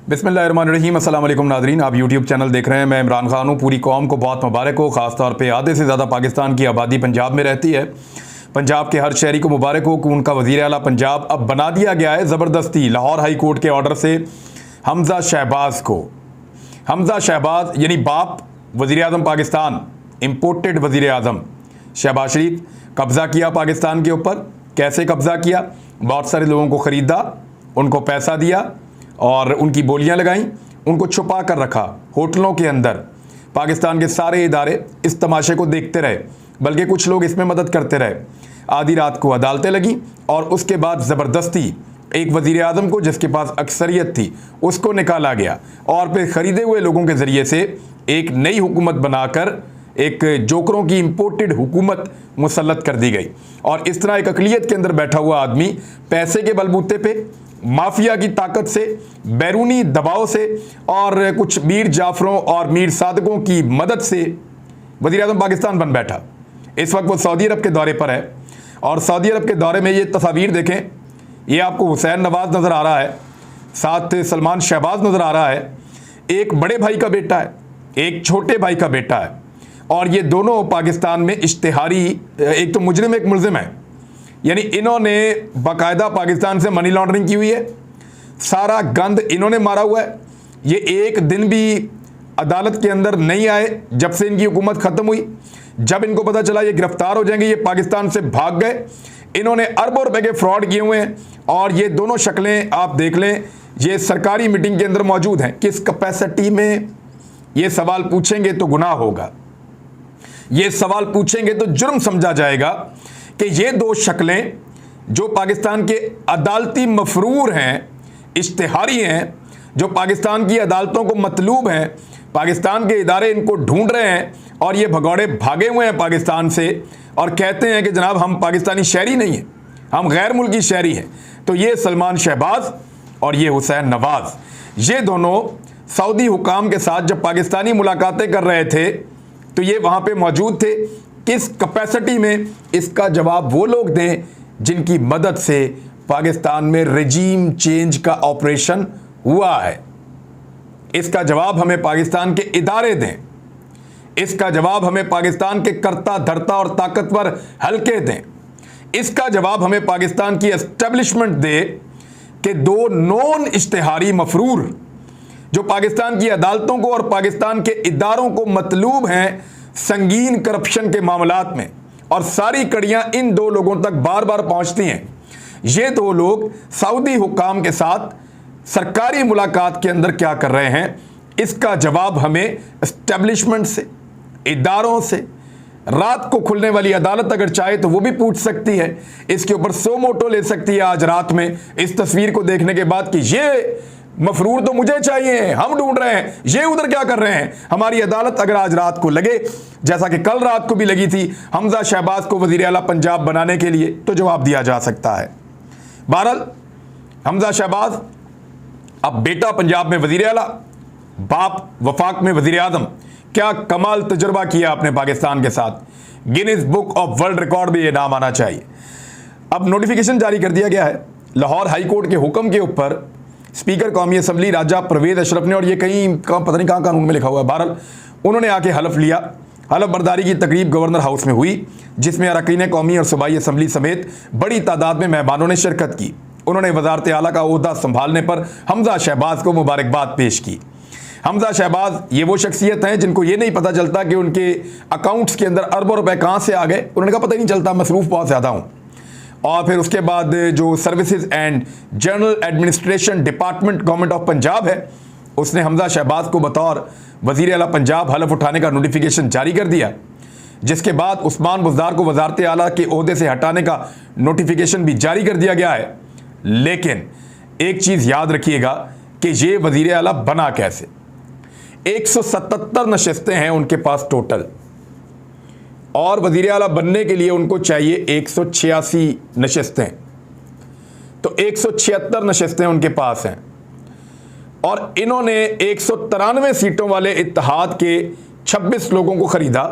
बिस्मिल्लाहिर्रहमानिर्रहीम। अस्सलाम वालेकुम नाज़रीन, आप यूट्यूब चैनल देख रहे हैं। मैं इमरान खान हूँ। पूरी कौम को बहुत मुबारक हो। ख़ास तौर पे आधे से ज़्यादा पाकिस्तान की आबादी पंजाब में रहती है। पंजाब के हर शहरी को मुबारक हो कि उनका वज़ीर आला पंजाब अब बना दिया गया है ज़बरदस्ती लाहौर हाई कोर्ट के ऑर्डर से हमज़ा शहबाज को। हमज़ा शहबाज यानी बाप वज़ीर आज़म पाकिस्तान, इम्पोर्टेड वज़ीर आज़म शहबाज शरीफ कब्ज़ा किया पाकिस्तान के ऊपर। कैसे कब्ज़ा किया? बहुत सारे लोगों को ख़रीदा, उनको पैसा दिया और उनकी बोलियां लगाईं, उनको छुपा कर रखा होटलों के अंदर। पाकिस्तान के सारे इदारे इस तमाशे को देखते रहे, बल्कि कुछ लोग इसमें मदद करते रहे। आधी रात को अदालतें लगी और उसके बाद ज़बरदस्ती एक वज़ीर आज़म को, जिसके पास अक्सरियत थी, उसको निकाला गया और फिर ख़रीदे हुए लोगों के ज़रिए से एक नई हुकूमत बनाकर एक जोकरों की इम्पोर्टेड हुकूमत मुसल्लत कर दी गई। और इस तरह एक अक़लियत के अंदर बैठा हुआ आदमी पैसे के बलबूते पे, माफिया की ताकत से, बैरूनी दबाव से और कुछ मीर जाफरों और मीर सादकों की मदद से वज़ीर आज़म पाकिस्तान बन बैठा। इस वक्त वो सऊदी अरब के दौरे पर है और सऊदी अरब के दौरे में ये तस्वीर देखें। ये आपको हुसैन नवाज नज़र आ रहा है, साथ सलमान शहबाज नज़र आ रहा है। एक बड़े भाई का बेटा है, एक छोटे भाई का बेटा है और ये दोनों पाकिस्तान में इश्तिहारी, एक तो मुजरिम एक मुलजिम है। यानी इन्होंने बाकायदा पाकिस्तान से मनी लॉन्ड्रिंग की हुई है, सारा गंद इन्होंने मारा हुआ है। ये एक दिन भी अदालत के अंदर नहीं आए जब से इनकी हुकूमत ख़त्म हुई। जब इनको पता चला ये गिरफ्तार हो जाएंगे, ये पाकिस्तान से भाग गए। इन्होंने अरबों रुपए के फ्रॉड किए हुए हैं और ये दोनों शक्लें आप देख लें, ये सरकारी मीटिंग के अंदर मौजूद हैं। किस कैपेसिटी में? ये सवाल पूछेंगे तो गुनाह होगा, ये सवाल पूछेंगे तो जुर्म समझा जाएगा कि ये दो शक्लें जो पाकिस्तान के अदालती मफरूर हैं, इश्तिहारी हैं, जो पाकिस्तान की अदालतों को मतलूब हैं, पाकिस्तान के इदारे इनको ढूंढ रहे हैं और ये भगौड़े भागे हुए हैं पाकिस्तान से और कहते हैं कि जनाब हम पाकिस्तानी शहरी नहीं हैं, हम गैर मुल्की शहरी हैं। तो ये सलमान शहबाज और ये हुसैन नवाज, ये दोनों सऊदी हुकाम के साथ जब पाकिस्तानी मुलाकातें कर रहे थे तो ये वहाँ पे मौजूद थे। किस कैपेसिटी में? इसका जवाब वो लोग दें जिनकी मदद से पाकिस्तान में रजीम चेंज का ऑपरेशन हुआ है। इसका जवाब हमें पाकिस्तान के इदारे दें, इसका जवाब हमें पाकिस्तान के कर्ता धर्ता और ताकतवर हलके दें, इसका जवाब हमें पाकिस्तान की एस्टेब्लिशमेंट दे कि दो नॉन इश्तिहारी मफरूर जो पाकिस्तान की अदालतों को और पाकिस्तान के इदारों को मतलूब हैं संगीन करप्शन के मामलात में, और सारी कड़ियां इन दो लोगों तक बार बार पहुंचती हैं। ये दो लोग सऊदी हुकाम के साथ सरकारी मुलाकात के अंदर क्या कर रहे हैं, इसका जवाब हमें एस्टेब्लिशमेंट से, इदारों से, रात को खुलने वाली अदालत अगर चाहे तो वो भी पूछ सकती है, इसके ऊपर सो मोटो ले सकती है आज रात में इस तस्वीर को देखने के बाद कि ये मफरूर तो मुझे चाहिए, हम ढूंढ रहे हैं, ये उधर क्या कर रहे हैं। हमारी अदालत अगर आज रात को लगे, जैसा कि कल रात को भी लगी थी हमज़ा शहबाज को वज़ीर आला पंजाब बनाने के लिए, तो जवाब दिया जा सकता है। बहरहाल हमज़ा शहबाज अब बेटा पंजाब में वज़ीर आला, बाप वफाक में वज़ीर आज़म। क्या कमाल तजुर्बा किया आपने पाकिस्तान के साथ। Guinness book of world record में ये नाम आना चाहिए। अब नोटिफिकेशन जारी कर दिया गया है लाहौर हाई कोर्ट के हुक्म के ऊपर स्पीकर कौमी असम्बली राजा परवेज़ अशरफ ने, और ये कहीं पता नहीं कहाँ कानून में लिखा हुआ है, बहरहाल उन्होंने आके हलफ लिया। हलफ बर्दारी की तकरीब गवर्नर हाउस में हुई, जिसमें अरकान कौमी और सूबाई असम्बली समेत बड़ी तादाद में मेहमानों ने शिरकत की। उन्होंने वज़ारत आला का ओहदा संभालने पर हमज़ा शहबाज को मुबारकबाद पेश की। हमज़ा शहबाज ये वो शख्सियत हैं जिनको ये नहीं पता चलता कि उनके अकाउंट्स के अंदर अरबों रुपए कहाँ से आ गए। उन्होंने कहा पता ही नहीं चलता, मसरूफ़ बहुत ज़्यादा हूँ। और फिर उसके बाद जो services and general administration department government of Punjab है, उसने हमज़ा शहबाज को बतौर वज़ीर आला पंजाब हलफ उठाने का नोटिफिकेशन जारी कर दिया, जिसके बाद उस्मान बुज़दार को वज़ारत आला के ओहदे से हटाने का नोटिफिकेशन भी जारी कर दिया गया है। लेकिन एक चीज़ याद रखिएगा कि ये वज़ीर आला बना कैसे। 177 नशस्तें हैं उनके पास टोटल, और वज़ीर आला बनने के लिए उनको चाहिए 186 नशस्तें, तो 176 नशस्तें उनके पास हैं। और इन्होंने 193 सीटों वाले इत्तेहाद के 26 लोगों को ख़रीदा।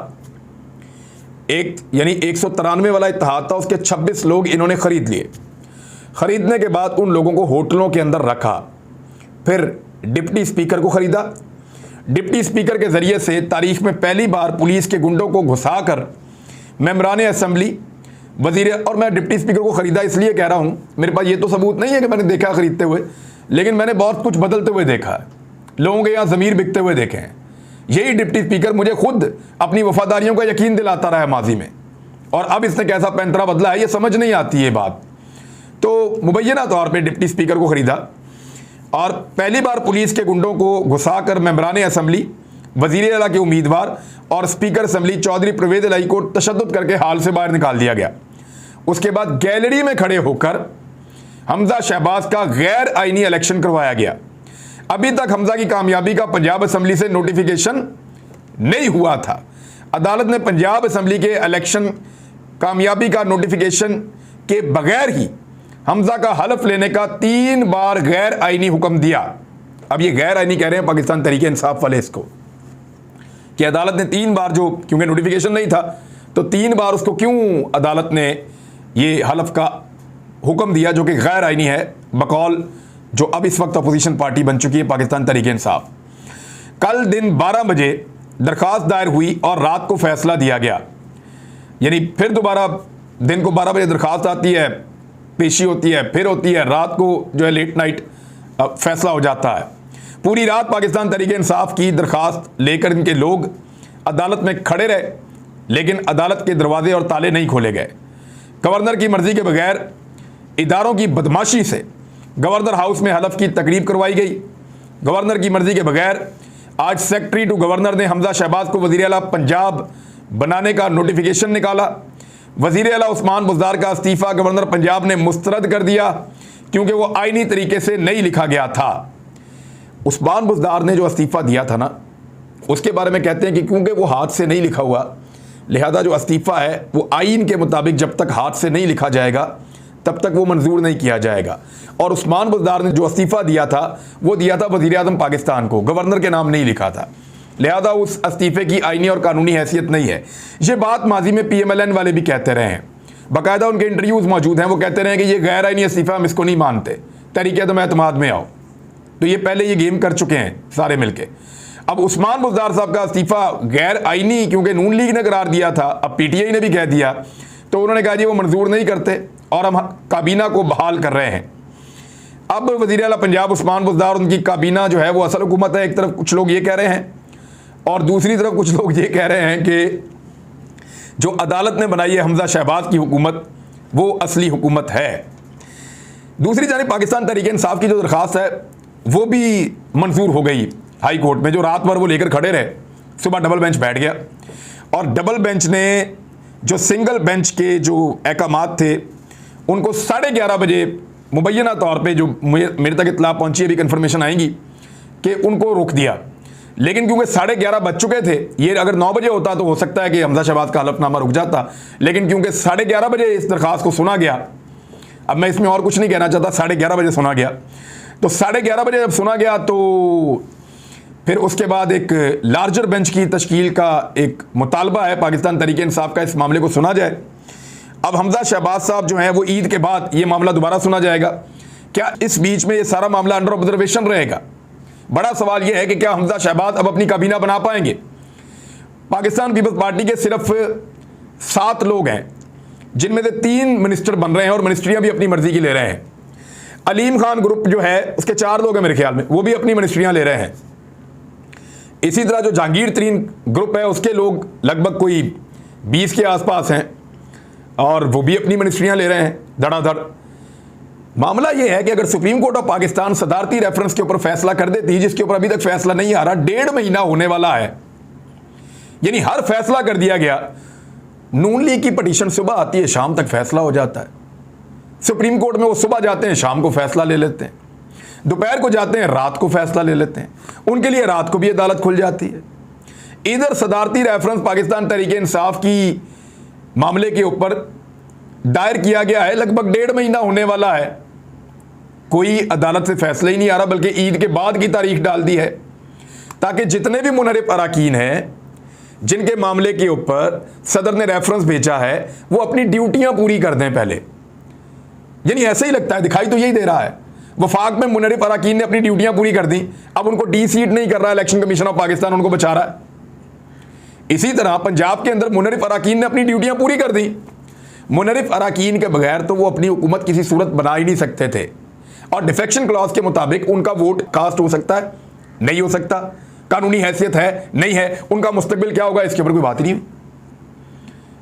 एक यानी 193 वाला इत्तेहाद था, उसके 26 लोग इन्होंने ख़रीद लिए। ख़रीदने के बाद उन लोगों को होटलों के अंदर रखा, फिर डिप्टी स्पीकर को खरीदा। डिप्टी स्पीकर के ज़रिए से तारीख में पहली बार पुलिस के गुंडों को घुसाकर मेंबरान असेंबली वजीर, और मैं डिप्टी स्पीकर को ख़रीदा इसलिए कह रहा हूँ, मेरे पास ये तो सबूत नहीं है कि मैंने देखा ख़रीदते हुए, लेकिन मैंने बहुत कुछ बदलते हुए देखा है, लोगों के यहाँ ज़मीर बिकते हुए देखे हैं। यही डिप्टी स्पीकर मुझे खुद अपनी वफादारियों का यकीन दिलाता रहा है माजी में, और अब इसने कैसा पैंतरा बदला है ये समझ नहीं आती ये बात। तो मुबैना तौर पर डिप्टी स्पीकर को ख़रीदा और पहली बार पुलिस के गुंडों को घुसाकर मेंबरान असेंबली वज़ीर आला के उम्मीदवार और स्पीकर असेंबली चौधरी परवेज़ इलाही को तशद्दुद करके हाल से बाहर निकाल दिया गया। उसके बाद गैलरी में खड़े होकर हमजा शहबाज का गैर आईनी इलेक्शन करवाया गया। अभी तक हमजा की कामयाबी का पंजाब असेंबली से नोटिफिकेशन नहीं हुआ था। अदालत ने पंजाब असेंबली के इलेक्शन कामयाबी का नोटिफिकेशन के बगैर ही हमजा का हलफ लेने का 3 बार गैर आईनी हुक्म दिया। अब ये गैर आईनी कह रहे हैं पाकिस्तान तहरीक इंसाफ वाले इसको, कि अदालत ने 3 बार, जो क्योंकि नोटिफिकेशन नहीं था तो 3 बार उसको क्यों अदालत ने ये हलफ का हुक्म दिया जो कि गैर आईनी है, बकौल जो अब इस वक्त अपोजिशन पार्टी बन चुकी है पाकिस्तान तहरीक इंसाफ। कल दिन 12 बजे दरख्वास्त दायर हुई और रात को फैसला दिया गया, यानी फिर दोबारा दिन को 12 बजे दरख्वास्त आती है, पेशी होती है, फिर होती है, रात को जो है लेट नाइट फैसला हो जाता है। पूरी रात पाकिस्तान तहरीक इंसाफ की दरख्वास्त लेकर इनके लोग अदालत में खड़े रहे, लेकिन अदालत के दरवाजे और ताले नहीं खोले गए। गवर्नर की मर्जी के बगैर इदारों की बदमाशी से गवर्नर हाउस में हलफ की तकरीब करवाई गई। गवर्नर की मर्जी के बगैर आज सेक्रेटरी टू गवर्नर ने हमजा शहबाज को वज़ीर आला पंजाब बनाने का नोटिफिकेशन निकाला। वज़ीर आला उस्मान बुज़दार का इस्तीफ़ा गवर्नर पंजाब ने मुस्तरद कर दिया क्योंकि वो आईनी तरीके से नहीं लिखा गया था। उस्मान बुज़दार ने जो इस्तीफ़ा दिया था ना, उसके बारे में कहते हैं कि क्योंकि वो हाथ से नहीं लिखा हुआ, लिहाजा जो इस्तीफ़ा है वो आईन के मुताबिक जब तक हाथ से नहीं लिखा जाएगा तब तक वो मंजूर नहीं किया जाएगा। और उस्मान बुज़दार ने जो इस्तीफ़ा दिया था वो दिया था वज़ीर आज़म पाकिस्तान को, गवर्नर के नाम नहीं लिखा था, लिहाजा उस इस्तीफ़े की आईनी और कानूनी हैसियत नहीं है। ये बात माजी में PMLN वाले भी कहते रहे हैं, बाकायदा उनके इंटरव्यूज़ मौजूद हैं, वो कहते रहे कि ये गैर आईनी इस्तीफ़ा हम इसको नहीं मानते, तहरीक-ए-एतमाद में आओ। तो ये पहले ये गेम कर चुके हैं सारे मिलके। अब उस्मान बुज़दार साहब का इस्तीफ़ा गैर आईनी क्योंकि नून लीग ने करार दिया था, अब PTI ने भी कह दिया, तो उन्होंने कहा जी वो मंजूर नहीं करते और हम काबीना को बहाल कर रहे हैं। अब वज़ीर आला पंजाब उस्मान बुज़दार, उनकी काबीना जो है वो असल हुकूमत है। एक तरफ कुछ लोग ये कह रहे हैं और दूसरी तरफ कुछ लोग ये कह रहे हैं कि जो अदालत ने बनाई है हमजा शहबाज की हुकूमत वो असली हुकूमत है। दूसरी जानिब पाकिस्तान तहरीक इंसाफ की जो दरख्वास्त है वो भी मंजूर हो गई हाई कोर्ट में, जो रात भर वो लेकर खड़े रहे। सुबह डबल बेंच बैठ गया और डबल बेंच ने जो सिंगल बेंच के जो अहकामात थे उनको 11:30 बजे मुबैना तौर पे, जो मेरे तक इत्तला पहुंची, अभी कन्फर्मेशन आएंगी, कि उनको रोक दिया। लेकिन क्योंकि 11:30 बज चुके थे, ये अगर 9 बजे होता तो हो सकता है कि हमजा शहबाज का हलफनामा रुक जाता, लेकिन क्योंकि 11:30 बजे इस दरख्वास्त को सुना गया, अब मैं इसमें और कुछ नहीं कहना चाहता, 11:30 बजे सुना गया, तो 11:30 बजे जब सुना गया तो फिर उसके बाद एक लार्जर बेंच की तश्कील का एक मुतालबा है पाकिस्तान तहरीक इंसाफ का, इस मामले को सुना जाए। अब हमजा शहबाज साहब जो हैं वो ईद के बाद ये मामला दोबारा सुना जाएगा। क्या इस बीच में ये सारा मामला अंडर ऑब्जर्वेशन रहेगा? बड़ा सवाल ये है कि क्या हमजा शहबाज अब अपनी काबीना बना पाएंगे? पाकिस्तान पीपल्स पार्टी के सिर्फ 7 लोग हैं, जिनमें से 3 मिनिस्टर बन रहे हैं और मिनिस्ट्रियां भी अपनी मर्जी की ले रहे हैं। अलीम खान ग्रुप जो है उसके 4 लोग हैं मेरे ख्याल में, वो भी अपनी मिनिस्ट्रियां ले रहे हैं। इसी तरह जो जहांगीर तरीन ग्रुप है उसके लोग लगभग कोई 20 के आसपास हैं और वो भी अपनी मिनिस्ट्रियां ले रहे हैं धड़ाधड़। मामला यह है कि अगर सुप्रीम कोर्ट ऑफ पाकिस्तान सदारती रेफरेंस के ऊपर फैसला कर देती, जिसके ऊपर अभी तक फैसला नहीं आ रहा, 1.5 महीना होने वाला है, यानी हर फैसला कर दिया गया। नून लीग की पटिशन सुबह आती है, शाम तक फैसला हो जाता है। सुप्रीम कोर्ट में वो सुबह जाते हैं, शाम को फैसला ले लेते हैं, दोपहर को जाते हैं, रात को फैसला ले लेते हैं। उनके लिए रात को भी अदालत खुल जाती है। इधर सदारती रेफरेंस पाकिस्तान तहरीक इंसाफ की मामले के ऊपर दायर किया गया है, लगभग 1.5 महीना होने वाला है, कोई अदालत से फैसला ही नहीं आ रहा, बल्कि ईद के बाद की तारीख डाल दी है ताकि जितने भी मुनहरिफ अराकीन हैं जिनके मामले के ऊपर सदर ने रेफरेंस भेजा है वो अपनी ड्यूटियां पूरी कर दें पहले। यानी ऐसे ही लगता है, दिखाई तो यही दे रहा है। वफाक में मुनरिफ अराकीन ने अपनी ड्यूटियां पूरी कर दी, अब उनको डी सीट नहीं कर रहा, इलेक्शन कमीशन ऑफ पाकिस्तान उनको बचा रहा है। इसी तरह पंजाब के अंदर मुनरिफ अराकीन ने अपनी ड्यूटियां पूरी कर दी। मुनरिफ अराकीन के बगैर तो वो अपनी हुकूमत किसी सूरत बना ही नहीं सकते थे, और डिफेक्शन क्लॉज के मुताबिक उनका वोट कास्ट हो सकता है, नहीं हो सकता, कानूनी हैसियत है, नहीं है, उनका मुस्तकबिल क्या होगा इसके ऊपर कोई बात ही नहीं हुई,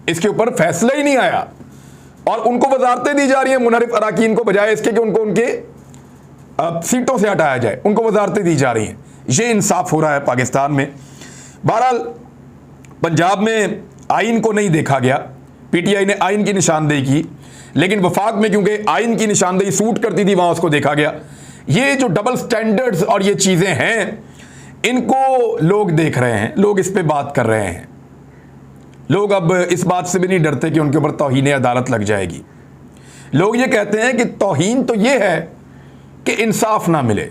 इसके ऊपर फैसला ही नहीं आया, और उनको वजारतें दी जा रही हैं मुनरिफ अराकीन को, बजाय इसके कि उनको उनके सीटों से हटाया जाए, उनको वजारतें दी जा रही हैं। ये इंसाफ हो रहा है पाकिस्तान में। बहरहाल पंजाब में आइन को नहीं देखा गया, पीटीआई ने आइन की निशानदेही की, लेकिन वफाक में क्योंकि आइन की निशानदेही सूट करती थी वहां उसको देखा गया। ये जो डबल स्टैंडर्ड्स और ये चीजें हैं, इनको लोग देख रहे हैं, लोग इस पे बात कर रहे हैं। लोग अब इस बात से भी नहीं डरते कि उनके ऊपर तौहीन अदालत लग जाएगी। लोग ये कहते हैं कि तौहीन तो ये है कि इंसाफ ना मिले,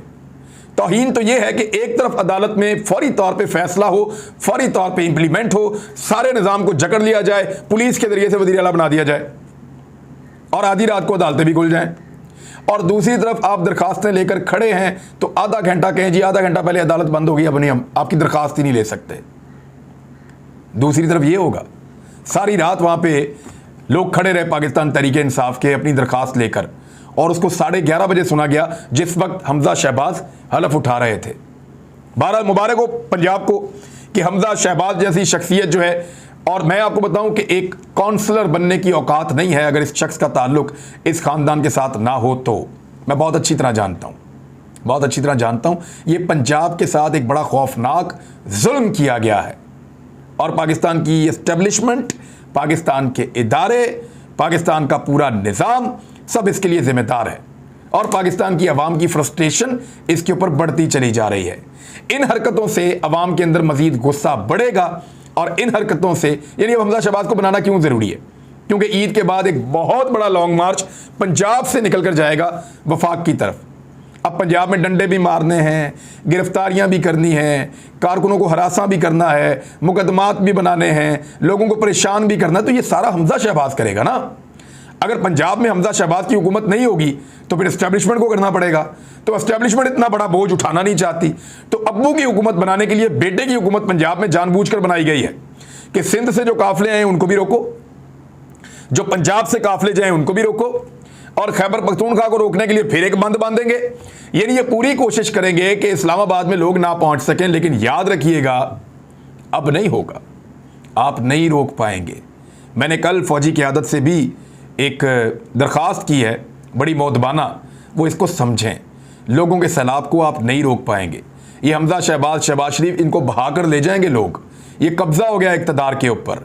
तौहीन तो ये है कि एक तरफ अदालत में फौरी तौर पे फैसला हो, फौरी तौर पे इंप्लीमेंट हो, सारे निज़ाम को जकड़ लिया जाए, पुलिस के जरिए से वज़ीर आला बना दिया जाए और आधी रात को अदालतें भी खुल जाएं। और दूसरी तरफ आप दरखास्तें लेकर खड़े हैं तो आधा घंटा कहें जी आधा घंटा पहले अदालत बंद होगी, अब नहीं हम आपकी दरखास्त ही नहीं ले सकते। दूसरी तरफ ये होगा, सारी रात वहाँ पे लोग खड़े रहे पाकिस्तान तहरीके इंसाफ के अपनी दरखास्त लेकर, और उसको 11:30 बजे सुना गया जिस वक्त हमजा शहबाज हलफ उठा रहे थे। बहरहाल मुबारक हो पंजाब को कि हमजा शहबाज जैसी शख्सियत जो है, और मैं आपको बताऊं कि एक काउंसलर बनने की औकात नहीं है अगर इस शख्स का ताल्लुक इस खानदान के साथ ना हो तो। मैं बहुत अच्छी तरह जानता हूं, बहुत अच्छी तरह जानता हूं, ये पंजाब के साथ एक बड़ा खौफनाक जुल्म किया गया है, और पाकिस्तान की एस्टेब्लिशमेंट, पाकिस्तान के इदारे, पाकिस्तान का पूरा निज़ाम सब इसके लिए जिम्मेदार है, और पाकिस्तान की अवाम की फ्रस्ट्रेशन इसके ऊपर बढ़ती चली जा रही है। इन हरकतों से अवाम के अंदर मजीद गुस्सा बढ़ेगा, और इन हरकतों से यानी अब हमजा शहबाज को बनाना क्यों ज़रूरी है, क्योंकि ईद के बाद एक बहुत बड़ा लॉन्ग मार्च पंजाब से निकल कर जाएगा वफाक की तरफ। अब पंजाब में डंडे भी मारने हैं, गिरफ्तारियां भी करनी हैं, कारकुनों को हरासा भी करना है, मुकदमात भी बनाने हैं, लोगों को परेशान भी करना है, तो ये सारा हमजा शहबाज करेगा ना। अगर पंजाब में हमजा शहबाज की हुकूमत नहीं होगी तो फिर एस्टेब्लिशमेंट को करना पड़ेगा, तो एस्टेब्लिशमेंट इतना बड़ा बोझ उठाना नहीं चाहती, तो अब्बू की हुकूमत बनाने के लिए बेटे की हुकूमत पंजाब में जानबूझकर बनाई गई है कि सिंध से जो काफिले आए उनको भी रोको, जो पंजाब से काफिले जाए उनको भी रोको, और खैबर पख्तूनख्वा को रोकने के लिए फिर एक बंद बांधेंगे। यानी ये पूरी कोशिश करेंगे कि इस्लामाबाद में लोग ना पहुंच सकें, लेकिन याद रखिएगा अब नहीं होगा, आप नहीं रोक पाएंगे। मैंने कल फौजी क़यादत से भी एक दरख्वास्त की है बड़ी मौदबाना, वो इसको समझें, लोगों के सैलाब को आप नहीं रोक पाएंगे। ये हमजा शहबाज, शहबाज शरीफ, इनको बहा कर ले जाएंगे लोग। ये कब्जा हो गया इक़्तिदार के ऊपर,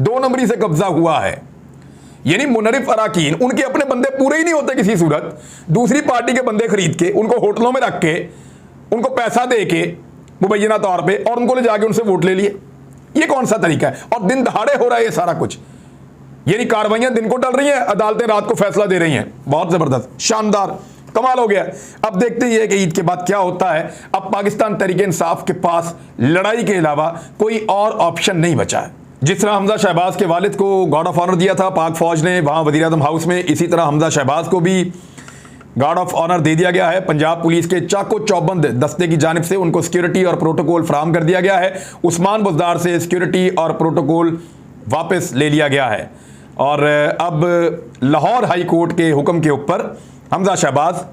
2 नंबरी से कब्जा हुआ है। यानी मुनरिफ अराकीन, उनके अपने बंदे पूरे ही नहीं होते किसी सूरत, दूसरी पार्टी के बंदे खरीद के, उनको होटलों में रख के, उनको पैसा दे के मुबैना तौर पे, और उनको ले जाके उनसे वोट ले लिए। ये कौन सा तरीका है? और दिन दहाड़े हो रहा है ये सारा कुछ। यानी कार्रवाइयां दिन को टल रही हैं, अदालतें रात को फैसला दे रही हैं। बहुत जबरदस्त, शानदार, कमाल हो गया। अब देखते ही है कि ईद के बाद क्या होता है। अब पाकिस्तान तहरीके इंसाफ के पास लड़ाई के अलावा कोई और ऑप्शन नहीं बचा है। जिस तरह हमजा शहबाज के वालिद को गार्ड ऑफ ऑनर दिया था पाक फौज ने वहां वज़ीर आज़म हाउस में, इसी तरह हमजा शहबाज को भी गार्ड ऑफ ऑनर दे दिया गया है। पंजाब पुलिस के चाको चौबंद दस्ते की जानिब से उनको सिक्योरिटी और प्रोटोकॉल फराहम कर दिया गया है। उस्मान बुज़दार से सिक्योरिटी और प्रोटोकॉल वापस ले लिया गया है, और अब लाहौर हाई कोर्ट के हुक्म के ऊपर हमजा शहबाज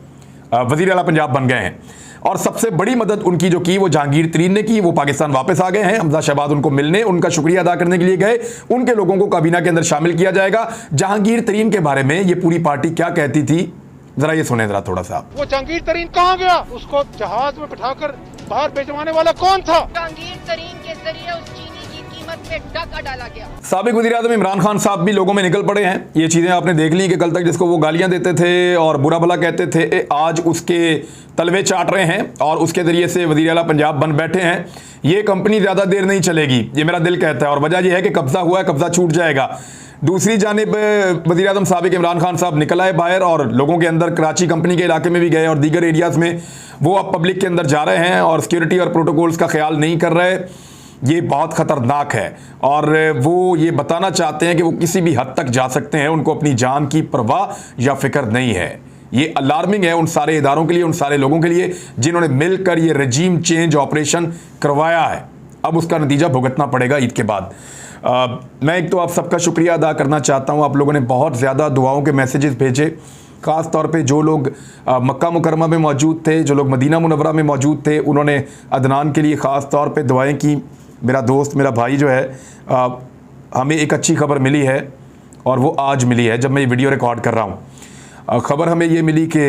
वज़ीर आला पंजाब बन गए हैं। और सबसे बड़ी मदद उनकी जो की वो जहांगीर तरीन ने की। वो पाकिस्तान वापस आ गए हैं। हमजा शहबाज उनको मिलने, उनका शुक्रिया अदा करने के लिए गए। उनके लोगों को काबीना के अंदर शामिल किया जाएगा। जहांगीर तरीन के बारे में ये पूरी पार्टी क्या कहती थी, जरा ये सुने जरा थोड़ा सा। वो जहांगीर तरीन कहाँ गया? उसको जहाज में बिठाकर बाहर भेजवाने वाला कौन था? जहांगीर तरीन के जरिए उस चीनी की कीमत में डाका डाला गया। साबिक वज़ीर आज़म इमरान खान साहब भी लोगों में निकल पड़े हैं। ये चीज़ें आपने देख ली कि कल तक जिसको वो गालियां देते थे और बुरा भला कहते थे, आज उसके तलवे चाट रहे हैं और उसके ज़रिए से वज़ीर आला पंजाब बन बैठे हैं। ये कंपनी ज़्यादा देर नहीं चलेगी, ये मेरा दिल कहता है, और वजह यह है कि कब्जा हुआ है, कब्जा छूट जाएगा। दूसरी जानिब वज़ीर आज़म साबिक इमरान खान साहब निकल आए बाहर, और लोगों के अंदर कराची कंपनी के इलाके में भी गए और दीगर एरियाज़ में वो अब पब्लिक के अंदर जा रहे हैं और सिक्योरिटी और प्रोटोकॉल्स का ख्याल नहीं कर रहे। ये बहुत ख़तरनाक है, और वो ये बताना चाहते हैं कि वो किसी भी हद तक जा सकते हैं, उनको अपनी जान की परवाह या फ़िक्र नहीं है। ये अलार्मिंग है उन सारे इदारों के लिए, उन सारे लोगों के लिए जिन्होंने मिलकर ये रजीम चेंज ऑपरेशन करवाया है। अब उसका नतीजा भुगतना पड़ेगा ईद के बाद। मैं एक तो आप सबका शुक्रिया अदा करना चाहता हूँ। आप लोगों ने बहुत ज़्यादा दुआओं के मैसेजेस भेजे, ख़ास तौर पे जो लोग मक्का मुकरमा में मौजूद थे, जो लोग मदीना मुनव्वरा में मौजूद थे, उन्होंने अदनान के लिए ख़ास तौर पे दुआएं की। मेरा दोस्त, मेरा भाई जो है, हमें एक अच्छी खबर मिली है और वो आज मिली है जब मैं ये वीडियो रिकॉर्ड कर रहा हूँ। ख़बर हमें ये मिली कि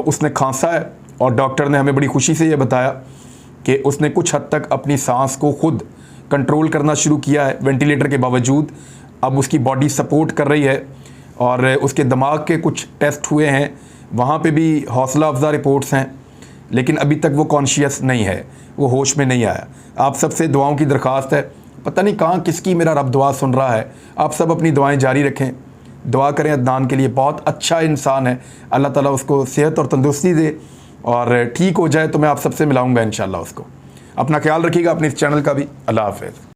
उसने खांसा है और डॉक्टर ने हमें बड़ी खुशी से ये बताया कि उसने कुछ हद तक अपनी सांस को खुद कंट्रोल करना शुरू किया है वेंटिलेटर के बावजूद। अब उसकी बॉडी सपोर्ट कर रही है और उसके दिमाग के कुछ टेस्ट हुए हैं, वहाँ पे भी हौसला अफजा रिपोर्ट्स हैं, लेकिन अभी तक वो कॉन्शियस नहीं है, वो होश में नहीं आया। आप सबसे दुआओं की दरख्वास्त है, पता नहीं कहाँ किसकी मेरा रब दुआ सुन रहा है। आप सब अपनी दुआएं जारी रखें, दुआ करें अदनान के लिए। बहुत अच्छा इंसान है, अल्लाह ताला उसको सेहत और तंदुरुस्ती दे और ठीक हो जाए तो मैं आप सबसे मिलाऊंगा इंशाल्लाह उसको। अपना ख्याल रखिएगा, अपने इस चैनल का भी। अल्लाह हाफ़िज़।